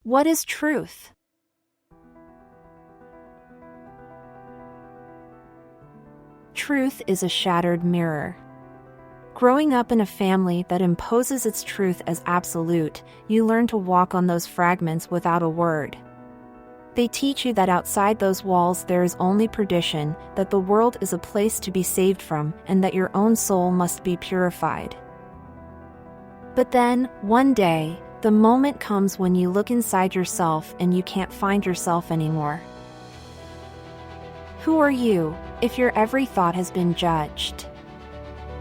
What is truth? Truth is a shattered mirror. Growing up in a family that imposes its truth as absolute, you learn to walk on those fragments without a word. They teach you that outside those walls there is only perdition, that the world is a place to be saved from, and that your own soul must be purified. But then, one day, the moment comes when you look inside yourself and you can't find yourself anymore. Who are you, if your every thought has been judged?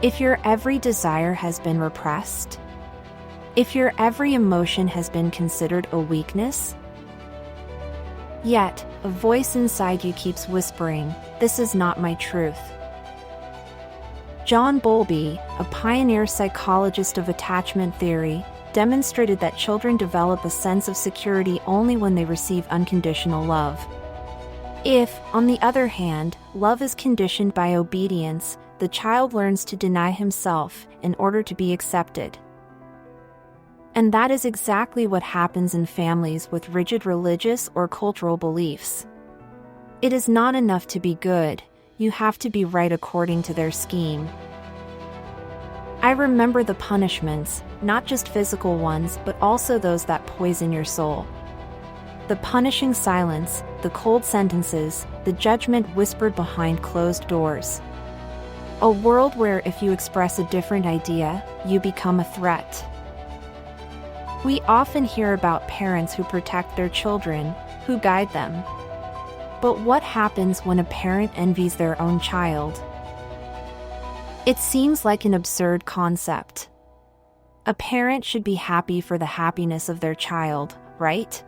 If your every desire has been repressed? If your every emotion has been considered a weakness? Yet, a voice inside you keeps whispering, "This is not my truth." John Bowlby, a pioneer psychologist of attachment theory, demonstrated that children develop a sense of security only when they receive unconditional love. If, on the other hand, love is conditioned by obedience, the child learns to deny himself in order to be accepted. And that is exactly what happens in families with rigid religious or cultural beliefs. It is not enough to be good, you have to be right according to their scheme. I remember the punishments, not just physical ones, but also those that poison your soul. The punishing silence, the cold sentences, the judgment whispered behind closed doors. A world where if you express a different idea, you become a threat. We often hear about parents who protect their children, who guide them. But what happens when a parent envies their own child? It seems like an absurd concept. A parent should be happy for the happiness of their child, right?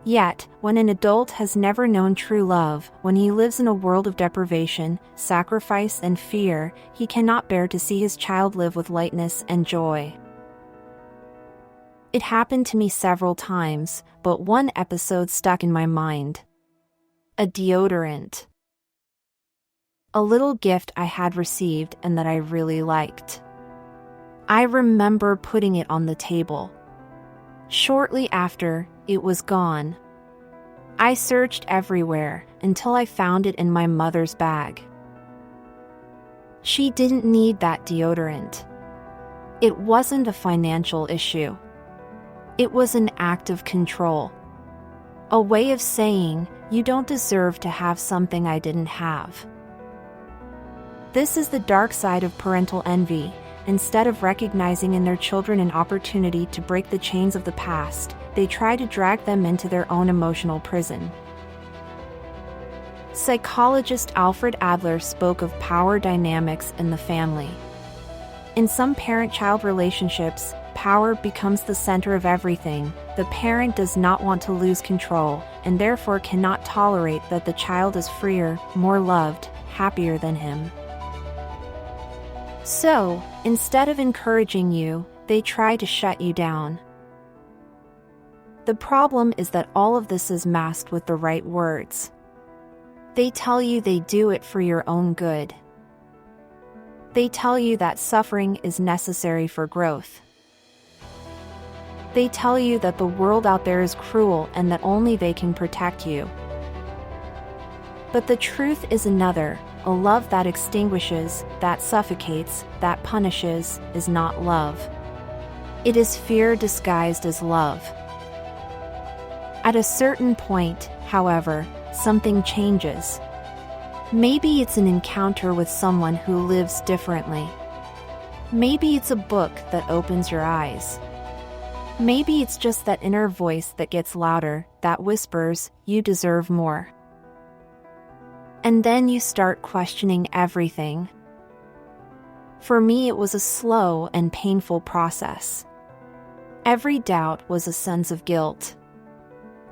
Yet, when an adult has never known true love, when he lives in a world of deprivation, sacrifice, and fear, he cannot bear to see his child live with lightness and joy. It happened to me several times, but one episode stuck in my mind. A deodorant. A little gift I had received and that I really liked. I remember putting it on the table. Shortly after, it was gone. I searched everywhere until I found it in my mother's bag. She didn't need that deodorant. It wasn't a financial issue. It was an act of control. A way of saying, you don't deserve to have something I didn't have. This is the dark side of parental envy. Instead of recognizing in their children an opportunity to break the chains of the past, they try to drag them into their own emotional prison. Psychologist Alfred Adler spoke of power dynamics in the family. In some parent-child relationships, power becomes the center of everything. The parent does not want to lose control, and therefore cannot tolerate that the child is freer, more loved, happier than him. So, instead of encouraging you, they try to shut you down. The problem is that all of this is masked with the right words. They tell you they do it for your own good. They tell you that suffering is necessary for growth. They tell you that the world out there is cruel and that only they can protect you. But the truth is another. A love that extinguishes, that suffocates, that punishes, is not love. It is fear disguised as love. At a certain point, however, something changes. Maybe it's an encounter with someone who lives differently. Maybe it's a book that opens your eyes. Maybe it's just that inner voice that gets louder, that whispers, "You deserve more." And then you start questioning everything. For me, it was a slow and painful process. Every doubt was a sense of guilt.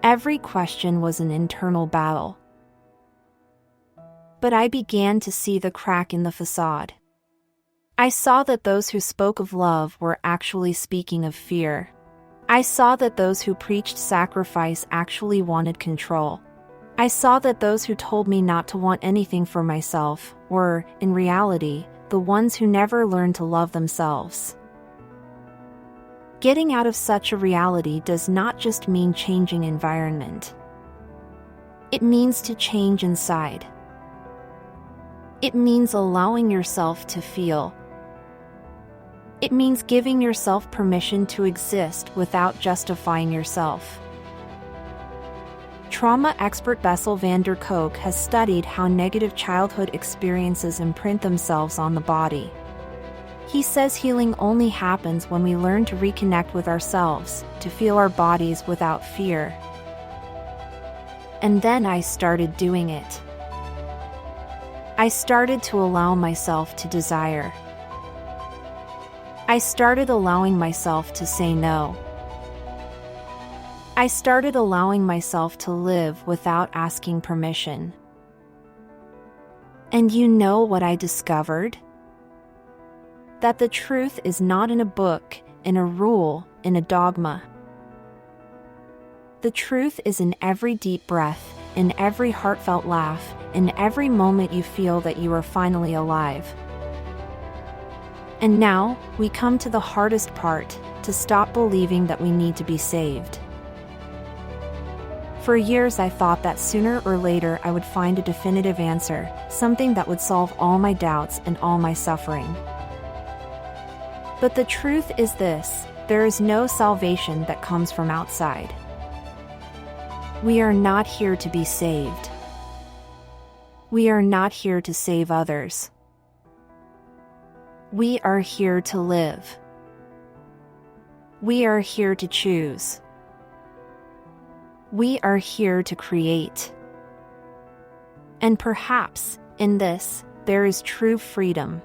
Every question was an internal battle. But I began to see the crack in the facade. I saw that those who spoke of love were actually speaking of fear. I saw that those who preached sacrifice actually wanted control. I saw that those who told me not to want anything for myself were, in reality, the ones who never learned to love themselves. Getting out of such a reality does not just mean changing environment. It means to change inside. It means allowing yourself to feel. It means giving yourself permission to exist without justifying yourself. Trauma expert Bessel van der Kolk has studied how negative childhood experiences imprint themselves on the body. He says healing only happens when we learn to reconnect with ourselves, to feel our bodies without fear. And then I started doing it. I started to allow myself to desire. I started allowing myself to say no. I started allowing myself to live without asking permission. And you know what I discovered? That the truth is not in a book, in a rule, in a dogma. The truth is in every deep breath, in every heartfelt laugh, in every moment you feel that you are finally alive. And now, we come to the hardest part, to stop believing that we need to be saved. For years I thought that sooner or later I would find a definitive answer, something that would solve all my doubts and all my suffering. But the truth is this: there is no salvation that comes from outside. We are not here to be saved. We are not here to save others. We are here to live. We are here to choose. We are here to create. And perhaps, in this, there is true freedom.